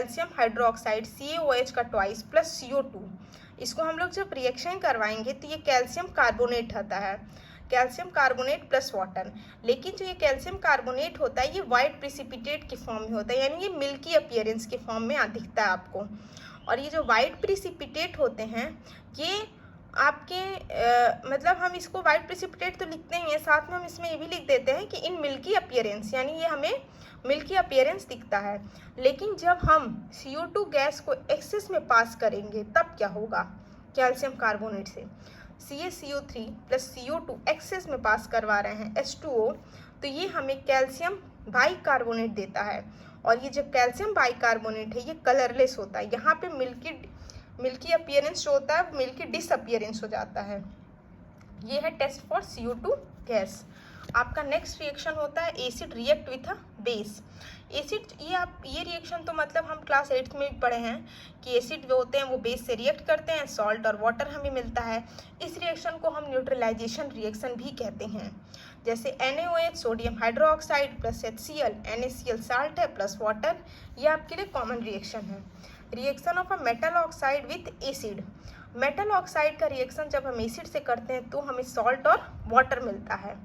Calcium hydroxide CaOH का twice plus CO2, इसको हम लोग जब रिएक्शन करवाएंगे तो ये कैल्शियम कार्बोनेट आता है, कैल्शियम कार्बोनेट प्लस वाटर। लेकिन जो ये कैल्शियम कार्बोनेट होता है ये वाइट प्रिसिपिटेट के फॉर्म में होता है, यानी ये मिल्की अपीयरेंस के फॉर्म में दिखता है आपको। और ये जो वाइट प्रिसिपिटेट होते हैं ये आपके मतलब हम इसको वाइट प्रिसिपिटेट तो लिखते ही हैं, साथ में हम इसमें ये भी लिख देते हैं कि इन मिल्की अपीयरेंस, यानी ये हमें मिल्की अपीयरेंस दिखता है। लेकिन जब हम CO2 गैस को एक्सेस में पास करेंगे तब क्या होगा, कैल्शियम कार्बोनेट से CaCO3 प्लस CO2 एक्सेस में पास करवा रहे हैं H2O, तो ये हमें कैल्शियम बाइकार्बोनेट देता है। और ये जो कैल्शियम बाइकार्बोनेट है ये कलरलेस होता है, यहाँ पे मिल्की अपीयरेंस जो होता है मिल्की डिसअपीयरेंस हो जाता है। ये है टेस्ट फॉर CO2 गैस। आपका नेक्स्ट रिएक्शन होता है acid react with a base. Acid ये रिएक्शन तो मतलब हम क्लास 8th में भी पढ़े हैं कि एसिड जो होते हैं वो बेस से रिएक्ट करते हैं, सॉल्ट और वाटर हमें मिलता है। इस रिएक्शन को हम न्यूट्रलाइजेशन रिएक्शन भी कहते हैं। जैसे NaOH sodium hydroxide plus HCl, NaCl salt है प्लस वाटर, ये आपके लिए कॉमन रिएक्शन है। Reaction of a metal oxide with acid. Metal oxide का रिएक्शन जब हम एसिड से करते हैं तो हमें सॉल्ट और वाटर मिलता है।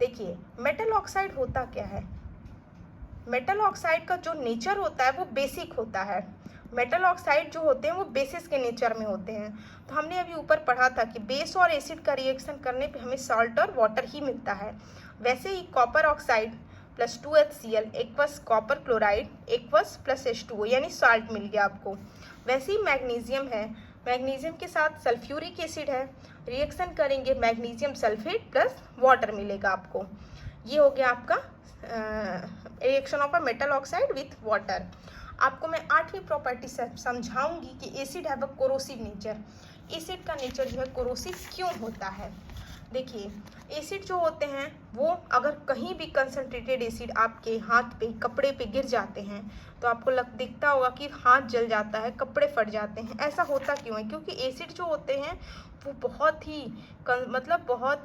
देखिए मेटल ऑक्साइड होता क्या है, मेटल ऑक्साइड का जो नेचर होता है वो बेसिक होता है। मेटल ऑक्साइड जो होते हैं वो बेसिस के नेचर में होते हैं। तो हमने अभी ऊपर पढ़ा था कि बेस और एसिड का रिएक्शन करने पे हमें सॉल्ट और वाटर ही मिलता है। वैसे ही copper oxide plus 2HCl aqueous copper chloride aqueous plus H2O, यानी सॉल्ट मिल गया आपको। वैसे ही मैग्नीशियम है, मैग्नीशियम के साथ सल्फ्यूरिक एसिड है, रिएक्शन करेंगे मैग्नीशियम सल्फेट प्लस वाटर मिलेगा आपको। ये हो गया आपका reaction of a metal oxide with water. आपको मैं 8वीं प्रॉपर्टी से समझाऊंगी कि acid have a corrosive nature. Acid का नेचर जो है कोरोसिव क्यों होता है। देखिए एसिड जो होते हैं वो अगर कहीं भी कंसनट्रेटेड एसिड आपके हाथ पे कपड़े पे गिर जाते हैं तो आपको दिखता होगा कि हाथ जल जाता है, कपड़े फट जाते हैं। ऐसा होता क्यों है, क्योंकि एसिड जो होते हैं वो बहुत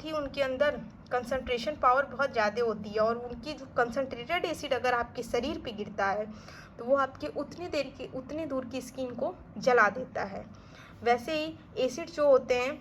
ही उनके अंदर कंसंट्रेशन पावर बहुत ज़्यादा होती है। और उनकी जो कंसनट्रेटेड एसिड अगर आपके शरीर पे गिरता है तो वो आपके उतनी दूर की स्किन को जला देता है। वैसे ही एसिड जो होते हैं,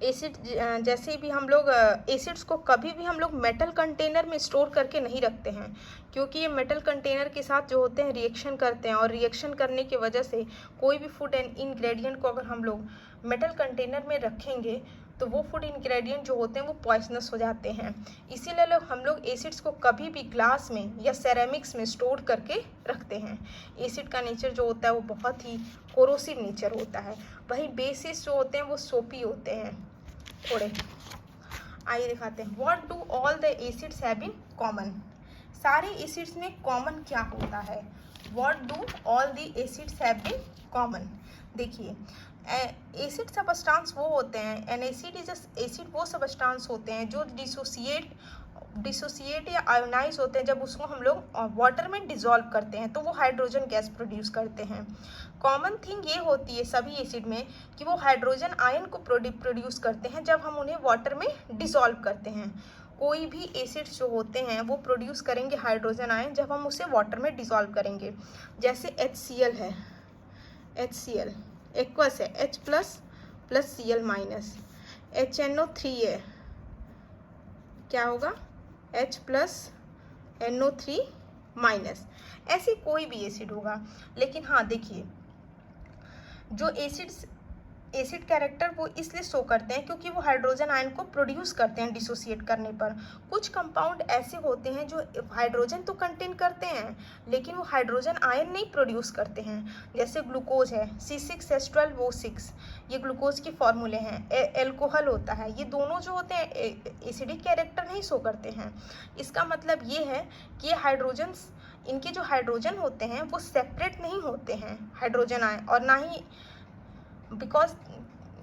एसिड जैसे भी हम लोग एसिड्स को कभी भी हम लोग मेटल कंटेनर में स्टोर करके नहीं रखते हैं, क्योंकि ये मेटल कंटेनर के साथ जो होते हैं रिएक्शन करते हैं, और रिएक्शन करने की वजह से कोई भी फूड एंड इंग्रेडिएंट को अगर हम लोग मेटल कंटेनर में रखेंगे तो वो फूड इंग्रेडिएंट जो होते हैं वो पॉइजनस हो जाते हैं। इसीलिए हम लोग एसिड्स को कभी भी ग्लास में या सेरेमिक्स में स्टोर करके रखते हैं। एसिड का नेचर जो होता है वो बहुत ही कोरोसिव नेचर होता है। वही बेसिस जो होते हैं वो सोपी होते हैं थोड़े। आइए दिखाते हैं what do all the acids have in common. सारे एसिड्स में कॉमन क्या होता है, what do all the acids have in common. देखिए एसिड सबस्टांस वो होते हैं, एन एसिड इज एसिड वो सबस्टांस होते हैं जो डिसोसिएट या आयोनाइज होते हैं। जब उसको हम लोग वाटर में डिसॉल्व करते हैं तो वो हाइड्रोजन गैस प्रोड्यूस करते हैं। कॉमन थिंग ये होती है सभी एसिड में कि वो हाइड्रोजन आयन को प्रोड्यूस करते हैं जब हम उन्हें वाटर में डिसॉल्व करते हैं। कोई भी एसिड्स जो होते हैं वो प्रोड्यूस करेंगे हाइड्रोजन आयन जब हम उसे वाटर में डिसॉल्व करेंगे। जैसे HCl है, HCl एक्वस है, H plus plus Cl minus. HNO3 है, क्या होगा H प्लस NO3 माइनस। ऐसी कोई भी एसिड होगा। लेकिन हाँ देखिए जो एसिड कैरेक्टर वो इसलिए शो करते हैं क्योंकि वो हाइड्रोजन आयन को प्रोड्यूस करते हैं डिसोसिएट करने पर। कुछ कंपाउंड ऐसे होते हैं जो हाइड्रोजन तो कंटेन करते हैं लेकिन वो हाइड्रोजन आयन नहीं प्रोड्यूस करते हैं। जैसे ग्लूकोज है C6H12O6, ये ग्लूकोज के फॉर्मूले हैं। एल्कोहल होता है, ये दोनों जो होते हैं एसिडिक कैरेक्टर नहीं शो करते हैं। इसका मतलब ये है कि इनके जो हाइड्रोजन होते हैं वो सेपरेट नहीं होते हैं हाइड्रोजन आयन, और ना ही because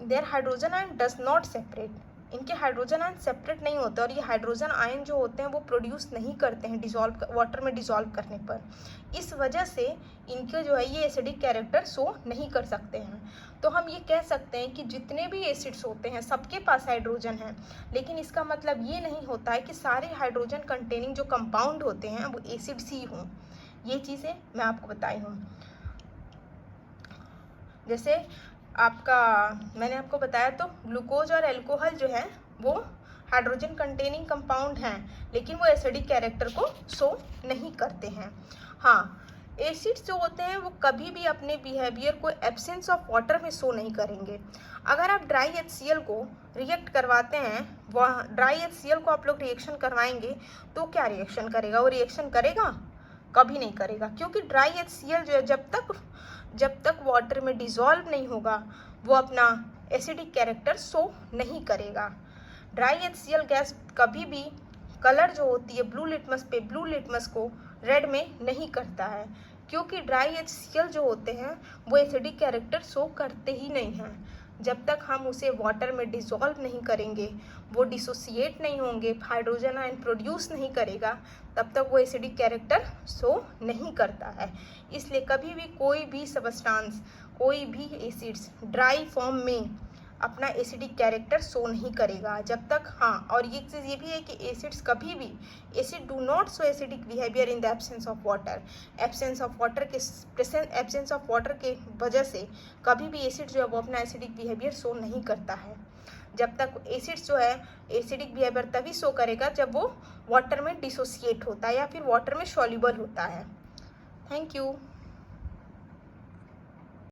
there hydrogen ion does not separate, इनके हाइड्रोजन आयन सेपरेट नहीं होते और ये हाइड्रोजन आयन जो होते हैं वो प्रोड्यूस नहीं करते हैं वाटर में डिसॉल्व करने पर। इस वजह से इनके जो है ये एसिडिक कैरेक्टर शो नहीं कर सकते हैं। तो हम ये कह सकते हैं कि जितने भी एसिड्स होते हैं सबके पास हाइड्रोजन है, लेकिन इसका मतलब ये नहीं होता है कि सारे हाइड्रोजन कंटेनिंग जो कंपाउंड होते हैं वो एसिड्स ही हों। ये चीज़ें मैं आपको बताई हूँ। जैसे आपका मैंने आपको बताया तो ग्लूकोज और अल्कोहल जो है वो हाइड्रोजन कंटेनिंग कंपाउंड हैं, लेकिन वो एसिडिक कैरेक्टर को शो नहीं करते हैं। हाँ, एसिड्स जो होते हैं वो कभी भी अपने बिहेवियर को एब्सेंस ऑफ वाटर में शो नहीं करेंगे। अगर आप ड्राई HCl को रिएक्ट करवाते हैं, वह ड्राई HCl को आप लोग रिएक्शन करवाएंगे तो क्या रिएक्शन करेगा? वो रिएक्शन करेगा? कभी नहीं करेगा, क्योंकि ड्राई HCl जो है जब तक वाटर में डिजॉल्व नहीं होगा वो अपना एसिडिक कैरेक्टर शो नहीं करेगा। ड्राई HCl गैस कभी भी कलर जो होती है ब्लू लिटमस को रेड में नहीं करता है, क्योंकि ड्राई HCl जो होते हैं वो एसिडिक कैरेक्टर शो करते ही नहीं हैं। जब तक हम उसे वाटर में डिसॉल्व नहीं करेंगे, वो डिसोसिएट नहीं होंगे, हाइड्रोजन आयन प्रोड्यूस नहीं करेगा, तब तक वो एसिडिक कैरेक्टर शो नहीं करता है। इसलिए कभी भी कोई भी सबस्टांस, कोई भी एसिड्स ड्राई फॉर्म में अपना एसिडिक कैरेक्टर शो नहीं करेगा जब तक। हाँ, और ये चीज़ ये भी है कि एसिड्स कभी भी acid do not show acidic behaviour in the absence of water. Absence of water के वजह से कभी भी एसिड जो है वो अपना एसिडिक बिहेवियर शो नहीं करता है। जब तक एसिड्स जो है एसिडिक बिहेवियर तभी शो करेगा जब वो वाटर में डिसोसिएट होता है या फिर वाटर में सॉल्युबल होता है। Thank you.